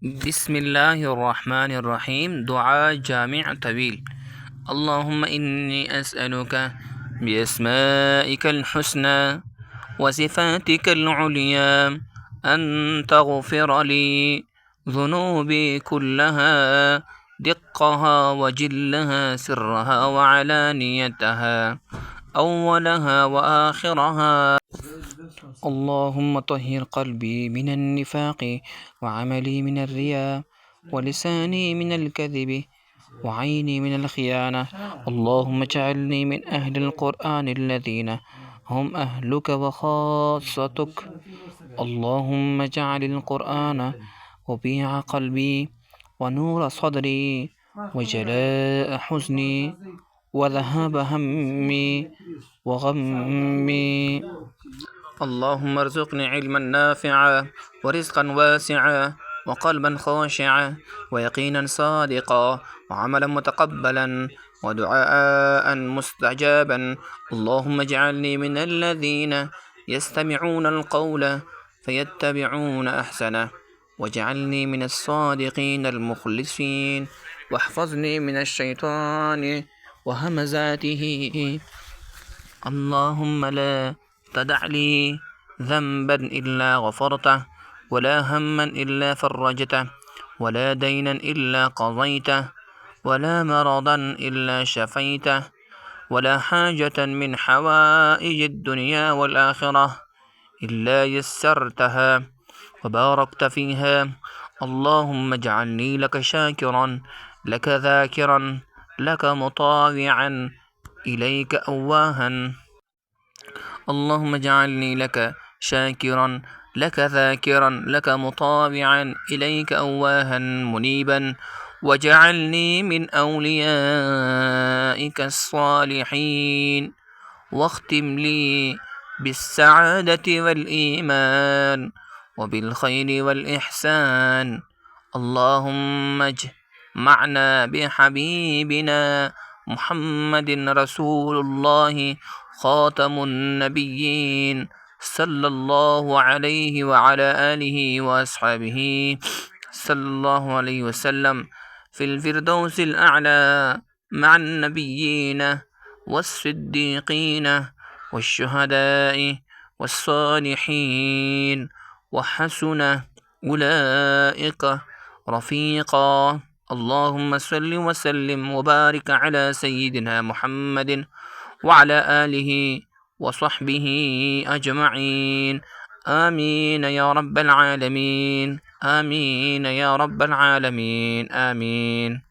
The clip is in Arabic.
بسم الله الرحمن الرحيم. دعاء جامع طويل. اللهم إني أسألك بأسمائك الحسنى وصفاتك العليا أن تغفر لي ذنوبي كلها، دقها وجلها، سرها وعلانيتها، أولها وآخرها. اللهم طهر قلبي من النفاق، وعملي من الرياء، ولساني من الكذب، وعيني من الخيانة. اللهم اجعلني من أهل القرآن الذين هم أهلك وخاصتك. اللهم اجعل القرآن ربيع قلبي، ونور صدري، وجلاء حزني، وذهاب همي وغمي. اللهم ارزقني علما نافعا، ورزقا واسعا، وقلبا خاشعا، ويقينا صادقا، وعملا متقبلا، ودعاء مستجابا. اللهم اجعلني من الذين يستمعون القول فيتبعون أحسنه، واجعلني من الصادقين المخلصين، واحفظني من الشيطان وهمزاته. اللهم لا تدع لي ذنبا إلا غفرته، ولا هما إلا فرجته، ولا دينا إلا قضيته، ولا مرضا إلا شفيته، ولا حاجة من حوائج الدنيا والآخرة إلا يسرتها وباركت فيها. اللهم اجعلني لك شاكرا، لك ذاكرا، لك مطاوعا، إليك أواها. اللهم اجعلني لك شاكرا، لك ذاكرا، لك مطاوعا، إليك أواها منيبا، واجعلني من أوليائك الصالحين، واختم لي بالسعادة والإيمان وبالخير والإحسان. اللهم اجمعنا بحبيبنا محمد رسول الله خاتم النبيين، صلى الله عليه وعلى آله وأصحابه صلى الله عليه وسلم، في الفردوس الأعلى مع النبيين والصديقين والشهداء والصالحين، وحسن أولئك رفيقا. اللهم صل وسلم وبارك على سيدنا محمد وعلى آله وصحبه أجمعين. آمين يا رب العالمين، آمين يا رب العالمين، آمين.